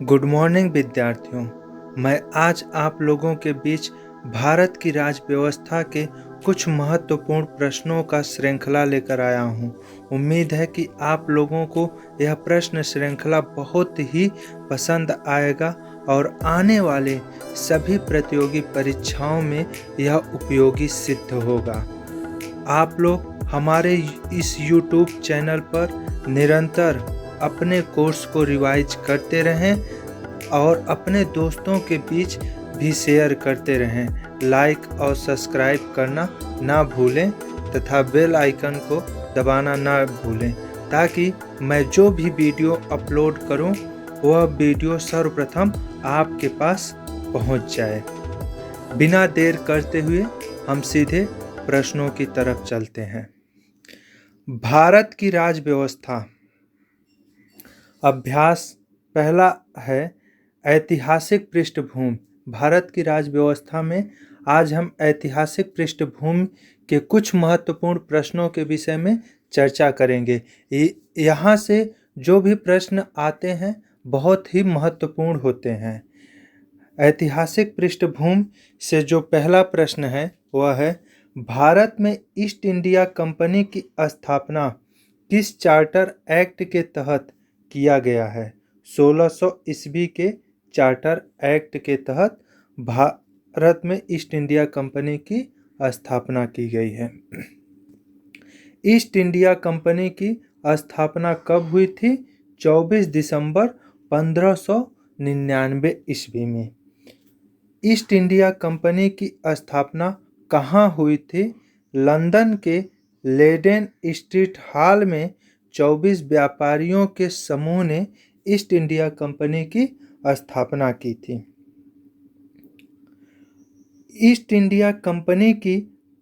Good morning विद्यार्थियों। मैं आज आप लोगों के बीच भारत की राज्य व्यवस्था के कुछ महत्वपूर्ण प्रश्नों का श्रृंखला लेकर आया हूं। उम्मीद है कि आप लोगों को यह प्रश्न श्रृंखला बहुत ही पसंद आएगा और आने वाले सभी प्रतियोगी परीक्षाओं में यह उपयोगी सिद्ध होगा। आप लोग हमारे इस YouTube चैनल पर निरंतर अपने कोर्स को रिवाइज करते रहें और अपने दोस्तों के बीच भी शेयर करते रहें। लाइक और सब्सक्राइब करना ना भूलें तथा बेल आइकन को दबाना ना भूलें ताकि मैं जो भी वीडियो अपलोड करूं वह वीडियो सर्वप्रथम आपके पास पहुंच जाए। बिना देर करते हुए हम सीधे प्रश्नों की तरफ चलते हैं। भारत की राज्य व्यवस्था। अभ्यास पहला है ऐतिहासिक पृष्ठभूमि। भारत की राज्य व्यवस्था में आज हम ऐतिहासिक पृष्ठभूमि के कुछ महत्वपूर्ण प्रश्नों के विषय में चर्चा करेंगे। यहाँ से जो भी प्रश्न आते हैं बहुत ही महत्वपूर्ण होते हैं। ऐतिहासिक पृष्ठभूमि से जो पहला प्रश्न है वह है, भारत में ईस्ट इंडिया कंपनी की स्थापना किस चार्टर एक्ट के तहत किया गया है? 1600 ईस्वी के चार्टर एक्ट के तहत भारत में ईस्ट इंडिया कंपनी की स्थापना की गई है। ईस्ट इंडिया कंपनी की स्थापना कब हुई थी? 24 दिसंबर 1599 ईस्वी में। ईस्ट इंडिया कंपनी की स्थापना कहाँ हुई थी? लंदन के लेडेन स्ट्रीट हॉल में 24 व्यापारियों के समूह ने ईस्ट इंडिया कंपनी की स्थापना की थी। ईस्ट इंडिया कंपनी की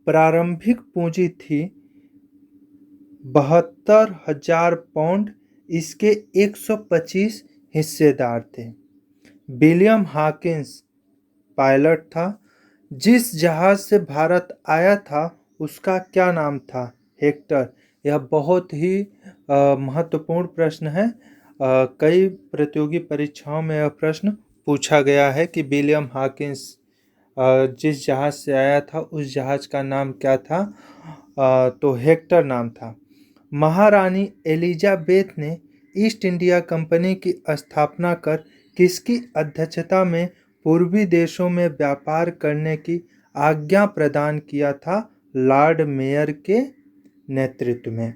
प्रारंभिक पूंजी थी 72,000 पाउंड। इसके 125 हिस्सेदार थे। विलियम हॉकिंस पायलट था। जिस जहाज से भारत आया था उसका क्या नाम था? हेक्टर। यह बहुत ही महत्वपूर्ण प्रश्न है। कई प्रतियोगी परीक्षाओं में यह प्रश्न पूछा गया है कि विलियम हॉकिंस जिस जहाज से आया था उस जहाज का नाम क्या था? तो हेक्टर नाम था। महारानी एलिजाबेथ ने ईस्ट इंडिया कंपनी की स्थापना कर किसकी अध्यक्षता में पूर्वी देशों में व्यापार करने की आज्ञा प्रदान किया था? लॉर्ड मेयर के नेतृत्व में।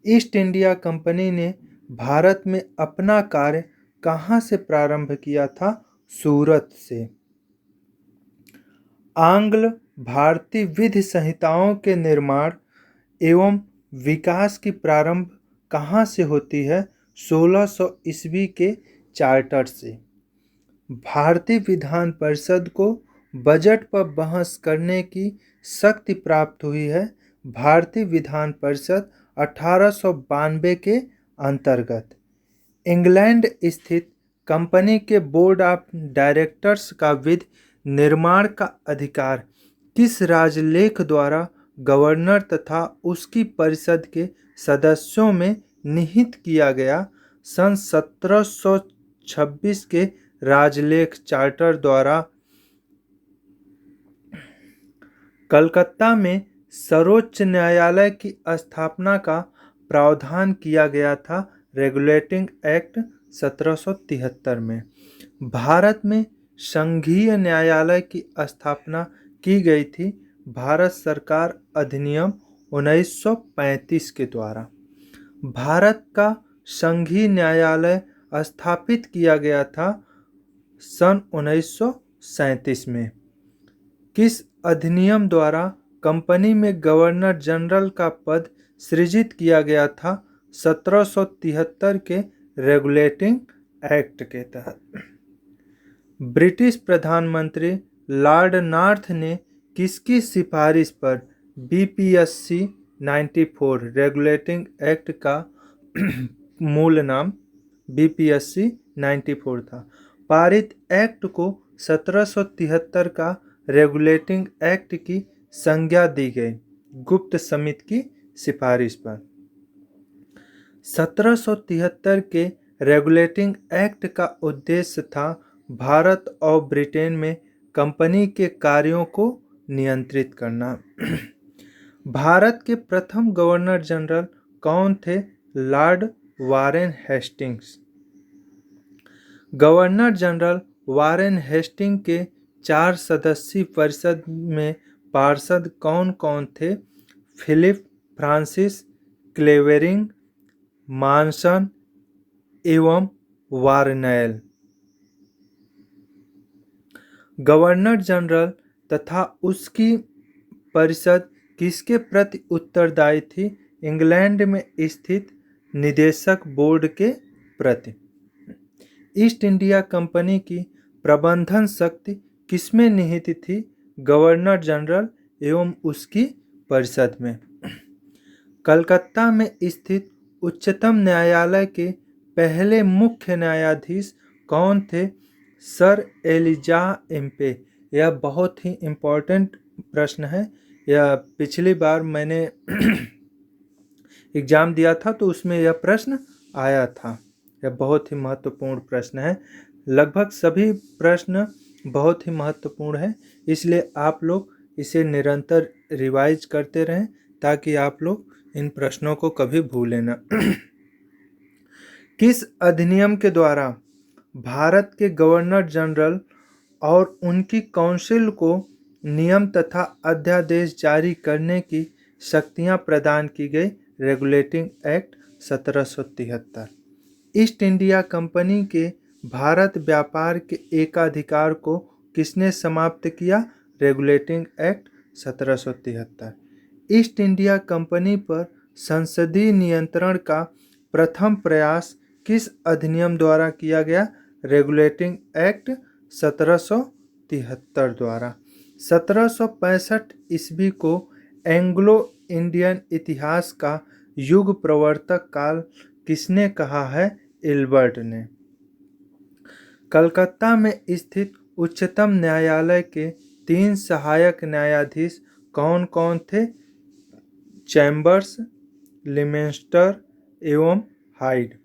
ईस्ट इंडिया कंपनी ने भारत में अपना कार्य कहाँ से प्रारंभ किया था? सूरत से। आंग्ल भारतीय विधि संहिताओं के निर्माण एवं विकास की प्रारंभ कहाँ से होती है? 1600 ईस्वी के चार्टर से। भारतीय विधान परिषद को बजट पर बहस करने की शक्ति प्राप्त हुई है। भारतीय विधान परिषद 1892 के अंतर्गत। इंग्लैंड स्थित कंपनी के बोर्ड ऑफ डायरेक्टर्स का विधि निर्माण का अधिकार किस राजलेख द्वारा गवर्नर तथा उसकी परिषद के सदस्यों में निहित किया गया? सन 1726 के राजलेख चार्टर द्वारा। कलकत्ता में सर्वोच्च न्यायालय की स्थापना का प्रावधान किया गया था रेगुलेटिंग एक्ट 1773 में। भारत में संघीय न्यायालय की स्थापना की गई थी भारत सरकार अधिनियम 1935 के द्वारा। भारत का संघीय न्यायालय स्थापित किया गया था सन 1937 में। किस अधिनियम द्वारा कंपनी में गवर्नर जनरल का पद सृजित किया गया था? 1773 के रेगुलेटिंग एक्ट के तहत। ब्रिटिश प्रधानमंत्री लॉर्ड नॉर्थ ने किसकी सिफारिश पर BPSC 94 रेगुलेटिंग एक्ट का मूल नाम BPSC 94 था, पारित एक्ट को 1773 का रेगुलेटिंग एक्ट की संज्ञा दी गई गुप्त समिति की सिफारिश पर। 1773 के रेगुलेटिंग एक्ट का उद्देश्य था भारत और ब्रिटेन में कंपनी के कार्यों को नियंत्रित करना। भारत के प्रथम गवर्नर जनरल कौन थे? Lord Warren Hastings. Governor general Warren Hasting के 4 सदस्यीय परिषद में पार्षद कौन कौन थे? फिलिप फ्रांसिस, क्लेवेरिंग, मानसन एवं वार्नेल। गवर्नर जनरल तथा उसकी परिषद किसके प्रति उत्तरदायी थी? इंग्लैंड में स्थित निदेशक बोर्ड के प्रति। ईस्ट इंडिया कंपनी की प्रबंधन शक्ति किसमें निहित थी? गवर्नर जनरल एवं उसकी परिषद में। कलकत्ता में स्थित उच्चतम न्यायालय के पहले मुख्य न्यायाधीश कौन थे? Sir Elijah Aamby. यह बहुत ही इम्पोर्टेंट प्रश्न है। यह पिछली बार मैंने एग्जाम दिया था तो उसमें यह प्रश्न आया था। यह बहुत ही महत्वपूर्ण प्रश्न है। लगभग सभी प्रश्न बहुत ही महत्वपूर्ण है, इसलिए आप लोग इसे निरंतर रिवाइज करते रहें ताकि आप लोग इन प्रश्नों को कभी भूलें न। किस अधिनियम के द्वारा भारत के गवर्नर जनरल और उनकी काउंसिल को नियम तथा अध्यादेश जारी करने की शक्तियां प्रदान की गई? Regulating act 1773। East India company के भारत व्यापार के एकाधिकार को किसने समाप्त किया? Regulating act 1773। East India company पर संसदीय नियंत्रण का प्रथम प्रयास किस अधिनियम द्वारा किया गया? रेगुलेटिंग एक्ट 1773 द्वारा। 1765 ईस्वी को एंग्लो इंडियन इतिहास का युग प्रवर्तक काल किसने कहा है? इल्बर्ट ने। कलकत्ता में स्थित उच्चतम न्यायालय के 3 सहायक न्यायाधीश कौन कौन थे? चैम्बर्स, लिमेंस्टर एवं हाइड।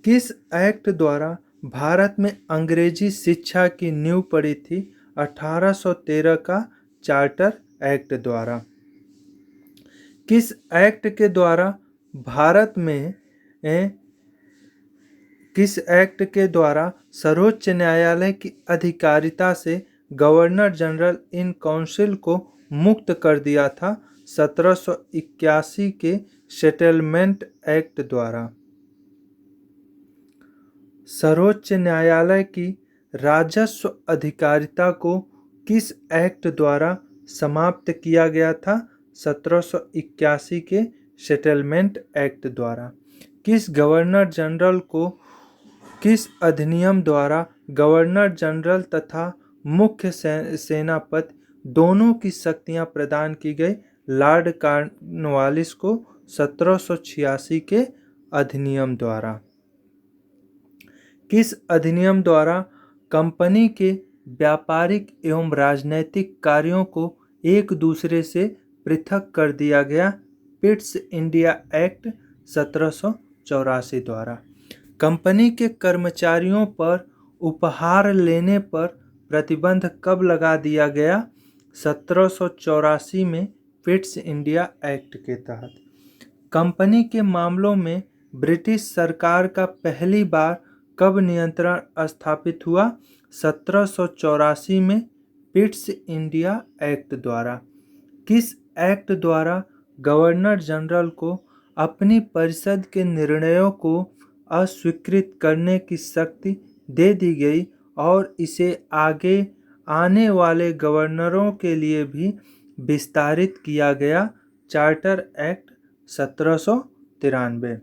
किस एक्ट द्वारा भारत में अंग्रेजी शिक्षा की नींव पड़ी थी? 1813 का चार्टर एक्ट द्वारा। किस एक्ट के द्वारा भारत में किस एक्ट के द्वारा सर्वोच्च न्यायालय की अधिकारिता से गवर्नर जनरल इन काउंसिल को मुक्त कर दिया था? 1781 के सेटलमेंट एक्ट द्वारा। सर्वोच्च न्यायालय की राजस्व अधिकारिता को किस एक्ट द्वारा समाप्त किया गया था? 1781 के सेटलमेंट एक्ट द्वारा। किस गवर्नर जनरल को किस अधिनियम द्वारा गवर्नर जनरल तथा मुख्य सेनापति दोनों की शक्तियां प्रदान की गई? लॉर्ड कॉर्नवालिस को 1786 के अधिनियम द्वारा। किस अधिनियम द्वारा कंपनी के व्यापारिक एवं राजनैतिक कार्यों को एक दूसरे से पृथक कर दिया गया? पिट्स इंडिया एक्ट 1784 द्वारा। कंपनी के कर्मचारियों पर उपहार लेने पर प्रतिबंध कब लगा दिया गया? 1784 में पिट्स इंडिया एक्ट के तहत। कंपनी के मामलों में ब्रिटिश सरकार का पहली बार कब नियंत्रण स्थापित हुआ? 1784 में पिट्स इंडिया एक्ट द्वारा। किस एक्ट द्वारा गवर्नर जनरल को अपनी परिषद के निर्णयों को अस्वीकृत करने की शक्ति दे दी गई और इसे आगे आने वाले गवर्नरों के लिए भी विस्तारित किया गया? Charter act 1793।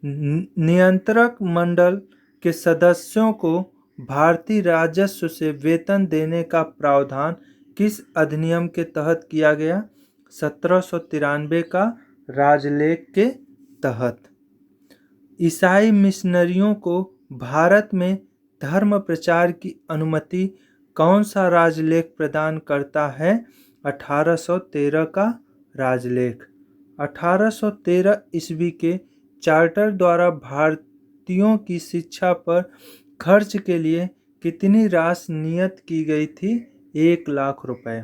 नियंत्रक मंडल के सदस्यों को भारतीय राजस्व से वेतन देने का प्रावधान किस अधिनियम के तहत किया गया? 1793 का राजलेख के तहत। ईसाई मिशनरियों को भारत में धर्म प्रचार की अनुमति कौन सा राजलेख प्रदान करता है? 1813 का राजलेख। 1813 ईस्वी के चार्टर द्वारा भारतीयों की शिक्षा पर खर्च के लिए कितनी राशि नियत की गई थी? 1 लाख रुपए।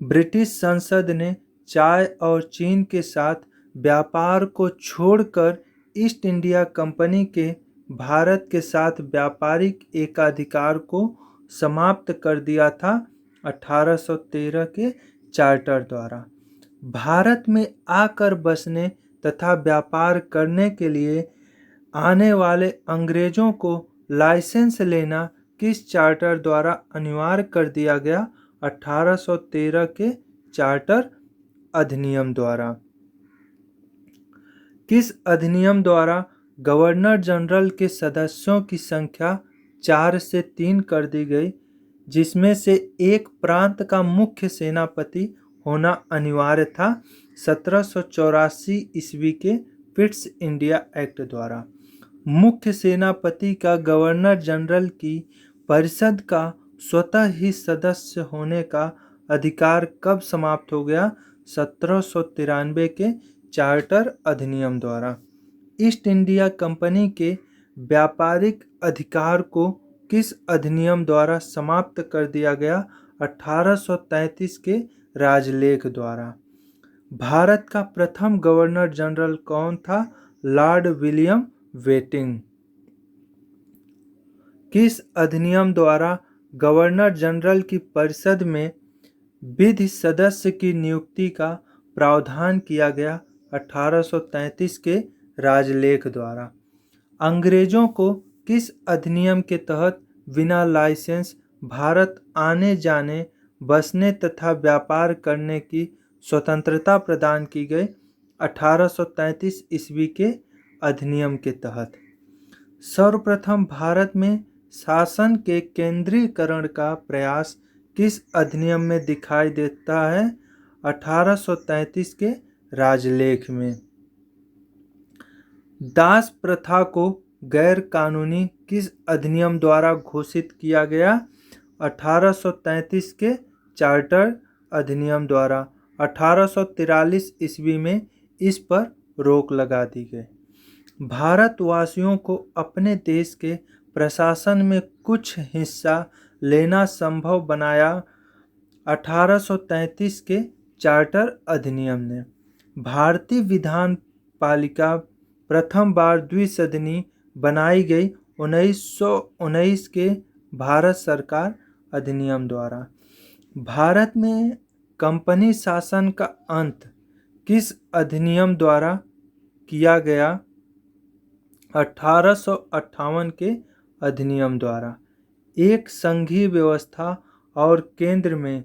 ब्रिटिश संसद ने चाय और चीन के साथ व्यापार को छोड़कर ईस्ट इंडिया कंपनी के भारत के साथ व्यापारिक एकाधिकार को समाप्त कर दिया था 1813 के चार्टर द्वारा। भारत में आकर बसने तथा व्यापार करने के लिए आने वाले अंग्रेजों को लाइसेंस लेना किस चार्टर द्वारा अनिवार्य कर दिया गया? 1813 के चार्टर अधिनियम द्वारा। किस अधिनियम द्वारा गवर्नर जनरल के सदस्यों की संख्या 4 से 3 कर दी गई, जिसमें से एक प्रांत का मुख्य सेनापति होना अनिवार्य था? 1784 ईस्वी के पिट्स इंडिया एक्ट द्वारा। मुख्य सेनापति का गवर्नर जनरल की परिषद का स्वतः ही सदस्य होने का अधिकार कब समाप्त हो गया? 1793 के चार्टर अधिनियम द्वारा। ईस्ट इंडिया कंपनी के व्यापारिक अधिकार को किस अधिनियम द्वारा समाप्त कर दिया गया? 1833 के राजलेख द्वारा। भारत का प्रथम गवर्नर जनरल कौन था? Lord William waiting. किस अधिनियम द्वारा गवर्नर जनरल की परिषद में विधि सदस्य की नियुक्ति का प्रावधान किया गया? 1833 के राजलेख द्वारा। अंग्रेजों को किस अधिनियम के तहत बिना लाइसेंस भारत आने जाने, बसने तथा व्यापार करने की स्वतंत्रता प्रदान की गई? 1833 ईस्वी के अधिनियम के तहत। सर्वप्रथम भारत में शासन के केंद्रीकरण का प्रयास किस अधिनियम में दिखाई देता है? 1833 के राजलेख में। दास प्रथा को गैर कानूनी किस अधिनियम द्वारा घोषित किया गया? 1833 के चार्टर अधिनियम द्वारा। 1843 ईस्वी में इस पर रोक लगा दी गई। भारतवासियों को अपने देश के प्रशासन में कुछ हिस्सा लेना संभव बनाया 1833 के चार्टर अधिनियम ने। भारतीय विधान पालिका प्रथम बार द्विसदनी बनाई गई 1919 के भारत सरकार अधिनियम द्वारा। भारत में कंपनी शासन का अंत किस अधिनियम द्वारा किया गया? 1858 के अधिनियम द्वारा। एक संघीय व्यवस्था और केंद्र में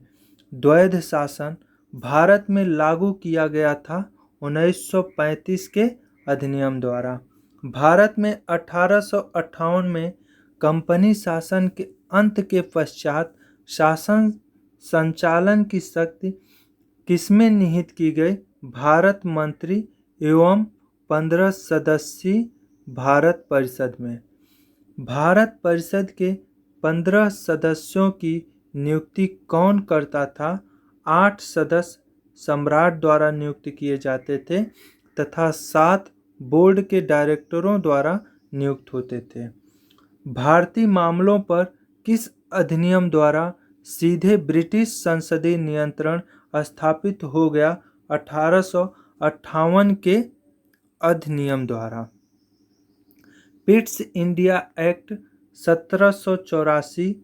द्वैध शासन भारत में लागू किया गया था 1935 के अधिनियम द्वारा। भारत में 1858 में कंपनी शासन के अंत के पश्चात शासन संचालन की शक्ति किसमें निहित की गई? भारत मंत्री एवं 15 सदस्यीय भारत परिषद में। भारत परिषद के 15 सदस्यों की नियुक्ति कौन करता था? 8 सदस्य सम्राट द्वारा नियुक्त किए जाते थे तथा 7 बोर्ड के डायरेक्टरों द्वारा नियुक्त होते थे। भारतीय मामलों पर किस अधिनियम द्वारा सीधे ब्रिटिश संसदीय नियंत्रण स्थापित हो गया? 1858 के अधिनियम द्वारा। पिट्स इंडिया एक्ट 1784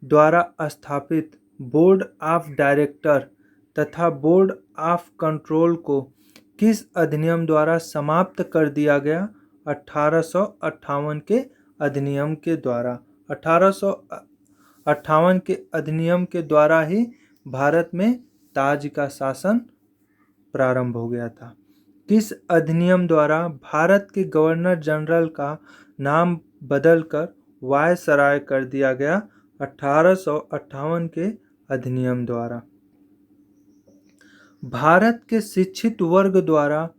द्वारा स्थापित बोर्ड ऑफ डायरेक्टर तथा बोर्ड ऑफ कंट्रोल को किस अधिनियम द्वारा समाप्त कर दिया गया? 1858 के अधिनियम के द्वारा। 1858 के अधिनियम के द्वारा ही भारत में ताज का शासन प्रारंभ हो गया था। किस अधिनियम द्वारा भारत के गवर्नर जनरल का नाम बदलकर वायसराय कर दिया गया? 1858 के अधिनियम द्वारा। भारत के शिक्षित वर्ग द्वारा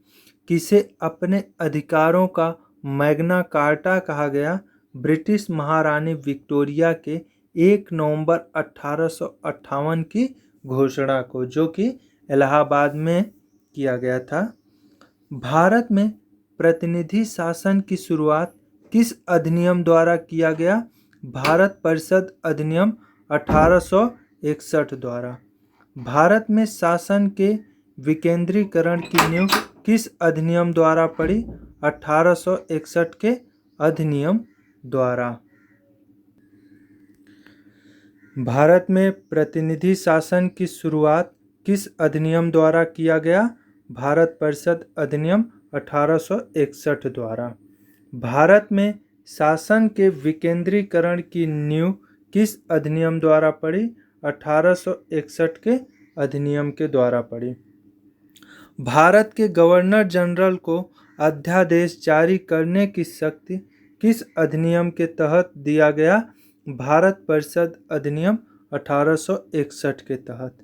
किसे अपने अधिकारों का मैग्ना कार्टा कहा गया? ब्रिटिश महारानी विक्टोरिया के 1 नवंबर 1858 की घोषणा को, जो कि इलाहाबाद में किया गया था। भारत में प्रतिनिधि शासन की शुरुआत किस अधिनियम द्वारा किया गया? भारत परिषद अधिनियम 1861 द्वारा। भारत में शासन के विकेंद्रीकरण की नींव किस अधिनियम द्वारा पड़ी? 1861 के अधिनियम द्वारा। भारत में प्रतिनिधि शासन की शुरुआत किस अधिनियम द्वारा किया गया? भारत परिषद अधिनियम 1861 द्वारा। भारत में शासन के विकेंद्रीकरण की नींव किस अधिनियम द्वारा पड़ी? 1861 के अधिनियम के द्वारा पड़ी। भारत के गवर्नर जनरल को अध्यादेश जारी करने की शक्ति किस अधिनियम के तहत दिया गया? भारत परिषद अधिनियम 1861 के तहत।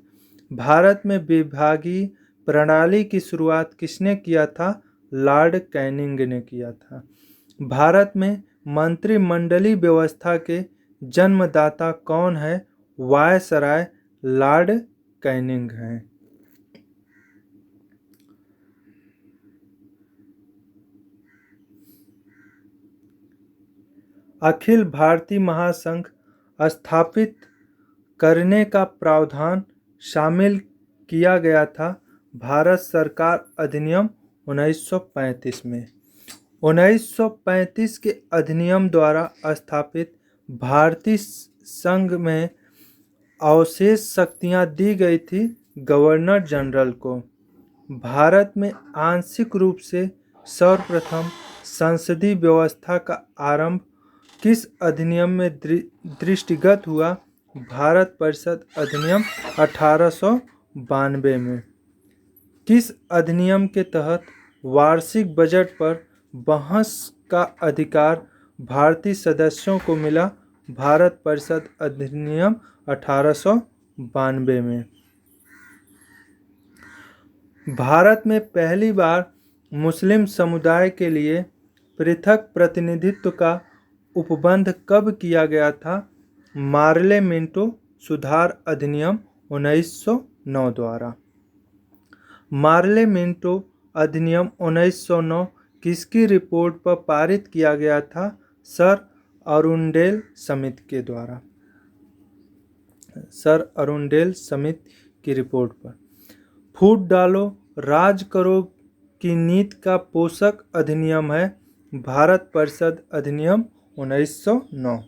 भारत में विभागीय प्रणाली की शुरुआत किसने किया था? लॉर्ड कैनिंग ने किया था। भारत में मंत्रिमंडलीय व्यवस्था के जन्मदाता कौन है? वायसराय लॉर्ड कैनिंग हैं। अखिल भारतीय महासंघ स्थापित करने का प्रावधान शामिल किया गया था भारत सरकार अधिनियम 1935 में। 1935 के अधिनियम द्वारा स्थापित भारतीय संघ में अवशेष शक्तियां दी गई थी गवर्नर जनरल को। भारत में आंशिक रूप से सर्वप्रथम संसदीय व्यवस्था का आरंभ किस अधिनियम में दृष्टिगत हुआ? भारत परिषद अधिनियम 1892 में। किस अधिनियम के तहत वार्षिक बजट पर बहस का अधिकार भारतीय सदस्यों को मिला? भारत परिषद अधिनियम 1892 में। भारत में पहली बार मुस्लिम समुदाय के लिए पृथक प्रतिनिधित्व का उपबंध कब किया गया था? मार्ले मिंटो सुधार अधिनियम 1909 द्वारा। मार्ले मिंटो अधिनियम 1909 किसकी रिपोर्ट पर पारित किया गया था? सर अरुणडेल समिति के द्वारा। सर अरुणडेल समिति की रिपोर्ट पर। फूट डालो राज करो की नीति का पोषक अधिनियम है भारत परिषद अधिनियम 1909।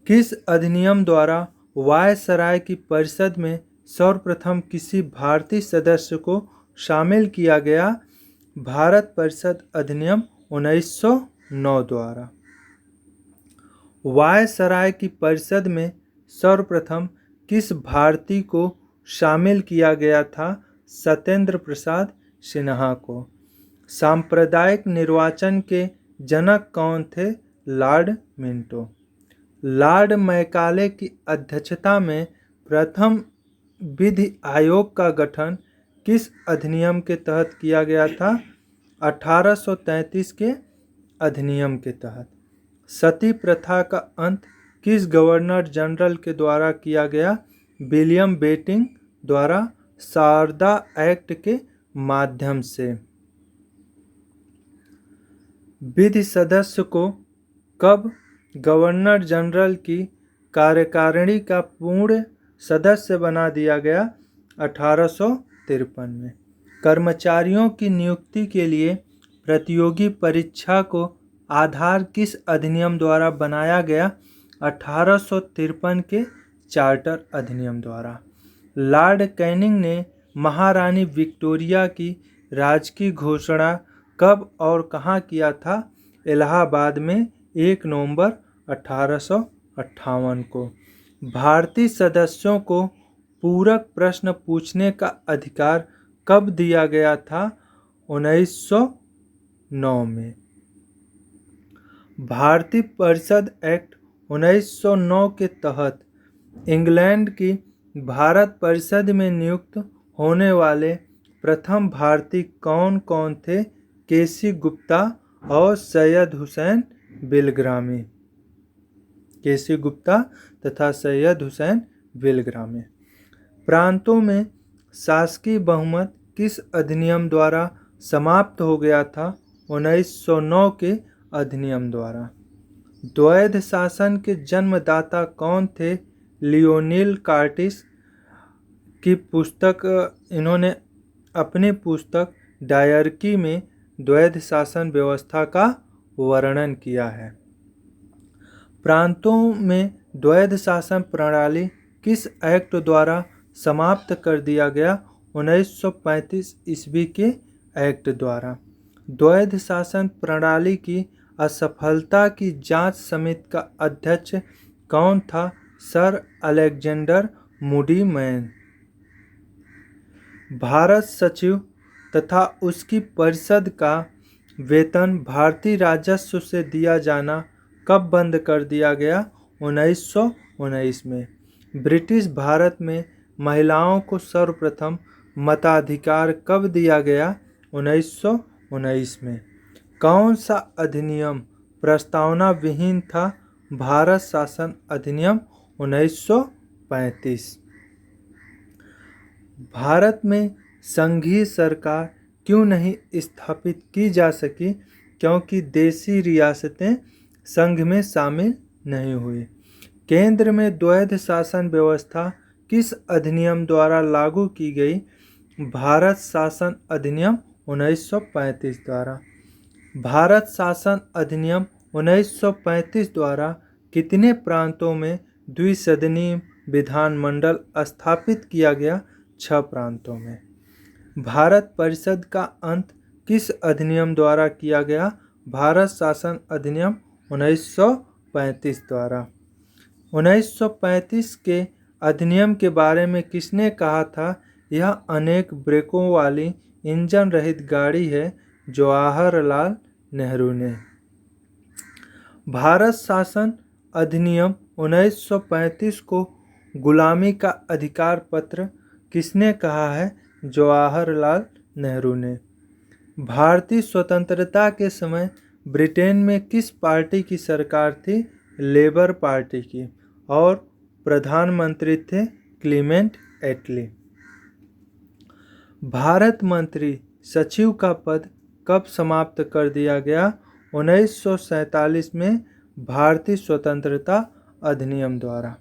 किस अधिनियम द्वारा वायसराय की परिषद में सर्वप्रथम किसी भारतीय सदस्य को शामिल किया गया? भारत परिषद अधिनियम 1909 द्वारा। वायसराय की परिषद में सर्वप्रथम किस भारतीय को शामिल किया गया था? सत्येंद्र प्रसाद सिन्हा को। सांप्रदायिक निर्वाचन के जनक कौन थे? Lord Minto. लॉर्ड मैकाले की अध्यक्षता में प्रथम विधि आयोग का गठन किस अधिनियम के तहत किया गया था? 1833 के अधिनियम के तहत। सती प्रथा का अंत किस गवर्नर जनरल के द्वारा किया गया? विलियम बेंटिंक द्वारा शारदा एक्ट के माध्यम से। विधि सदस्य को कब गवर्नर जनरल की कार्यकारिणी का पूर्ण सदस्य बना दिया गया? 1853 में। कर्मचारियों की नियुक्ति के लिए प्रतियोगी परीक्षा को आधार किस अधिनियम द्वारा बनाया गया? 1853 के चार्टर अधिनियम द्वारा। लॉर्ड कैनिंग ने महारानी विक्टोरिया की राजकीय घोषणा कब और कहाँ किया था? इलाहाबाद में 1 नवंबर 1858 को। भारतीय सदस्यों को पूरक प्रश्न पूछने का अधिकार कब दिया गया था? 1909 में। भारतीय परिषद एक्ट 1909 के तहत इंग्लैंड की भारत परिषद में नियुक्त होने वाले प्रथम भारतीय कौन कौन थे? केसी गुप्ता और सैयद हुसैन बिलग्रामी। केसी गुप्ता तथा सैयद हुसैन बिलग्रामी। प्रांतों में शासकीय बहुमत किस अधिनियम द्वारा समाप्त हो गया था 1909 के अधिनियम द्वारा। द्वैध शासन के जन्मदाता कौन थे? लियोनिल कार्टिस की पुस्तक, इन्होंने अपनी पुस्तक डायरकी में द्वैध शासन व्यवस्था का वर्णन किया है। प्रांतों में द्वैध शासन प्रणाली किस एक्ट द्वारा समाप्त कर दिया गया? 1935 ईस्वी के एक्ट द्वारा। द्वैध शासन प्रणाली की असफलता की जांच समिति का अध्यक्ष कौन था? Sir Alexander Moody man. Bharat सचिव तथा उसकी परिषद का वेतन भारतीय राजस्व से दिया जाना कब बंद कर दिया गया? 1919 में। ब्रिटिश भारत में महिलाओं को सर्वप्रथम मताधिकार कब दिया गया? 1919 में। कौन सा अधिनियम प्रस्तावना विहीन था? भारत शासन अधिनियम 1935। भारत में संघीय सरकार क्यों नहीं स्थापित की जा सकी? क्योंकि देशी रियासतें संघ में शामिल नहीं हुई। केंद्र में द्वैध शासन व्यवस्था किस अधिनियम द्वारा लागू की गई? भारत शासन अधिनियम 1935 द्वारा। भारत शासन अधिनियम 1935 द्वारा कितने प्रांतों में द्विसदनीय विधानमंडल स्थापित किया गया? 6 प्रांतों में। भारत परिषद का अंत किस अधिनियम द्वारा किया गया? भारत शासन अधिनियम 1935 द्वारा। 1935 के अधिनियम के बारे में किसने कहा था? यह अनेक ब्रेकों वाली इंजन रहित गाड़ी है। जवाहरलाल नेहरू ने। भारत शासन अधिनियम 1935 को गुलामी का अधिकार पत्र किसने कहा है? जवाहरलाल नेहरू ने। भारतीय स्वतंत्रता के समय ब्रिटेन में किस पार्टी की सरकार थी? लेबर पार्टी की। और प्रधानमंत्री थे क्लीमेंट एटली। भारत मंत्री सचिव का पद कब समाप्त कर दिया गया? 1947 में भारतीय स्वतंत्रता अधिनियम द्वारा।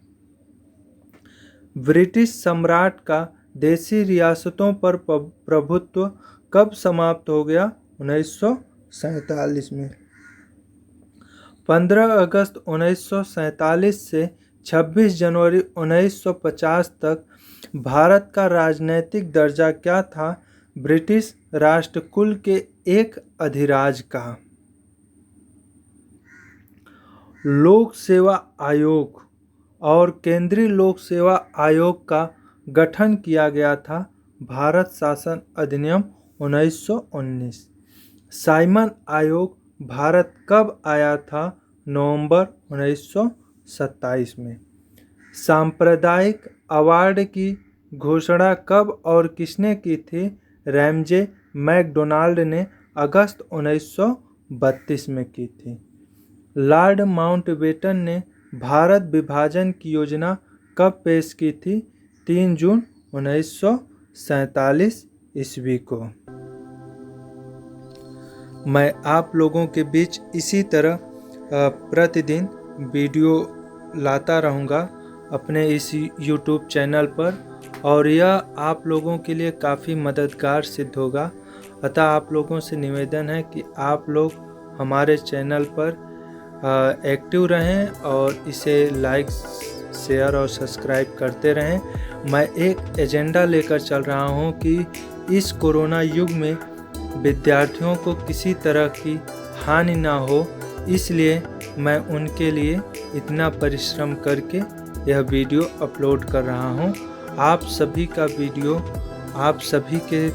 ब्रिटिश सम्राट का देशी रियासतों पर प्रभुत्व कब समाप्त हो गया? 1947 में। 15 अगस्त 1947 से 26 जनवरी 1950 तक भारत का राजनैतिक दर्जा क्या था? ब्रिटिश राष्ट्रकुल के एक अधिराज का। लोक सेवा आयोग और केंद्रीय लोक सेवा आयोग का गठन किया गया था। भारत शासन अधिनियम 1919। साइमन आयोग भारत कब आया था? नवंबर 1927 में। सांप्रदायिक अवार्ड की घोषणा कब और किसने की थी? रैमजे मैकडोनाल्ड ने अगस्त 1932 में की थी। लॉर्ड माउंटबेटन ने भारत विभाजन की योजना कब पेश की थी? 3 जून 1947 ईस्वी को। मैं आप लोगों के बीच इसी तरह प्रतिदिन वीडियो लाता रहूँगा अपने इस YouTube चैनल पर, और यह आप लोगों के लिए काफ़ी मददगार सिद्ध होगा। अतः आप लोगों से निवेदन है कि आप लोग हमारे चैनल पर एक्टिव रहें और इसे लाइक, शेयर और सब्सक्राइब करते रहें। मैं एक एजेंडा लेकर चल रहा हूं कि इस कोरोना युग में विद्यार्थियों को किसी तरह की हानि ना हो, इसलिए मैं उनके लिए इतना परिश्रम करके यह वीडियो अपलोड कर रहा हूं। आप सभी का वीडियो आप सभी के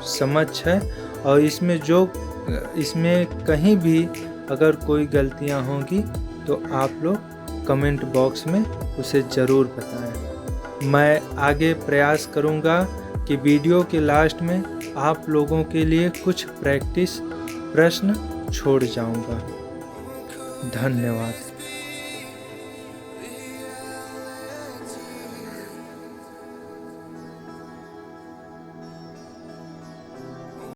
समक्ष है, और इसमें कहीं भी अगर कोई गलतियां होंगी तो आप लोग कमेंट बॉक्स में उसे ज़रूर बताएं। मैं आगे प्रयास करूंगा कि वीडियो के लास्ट में आप लोगों के लिए कुछ प्रैक्टिस प्रश्न छोड़ जाऊंगा। धन्यवाद।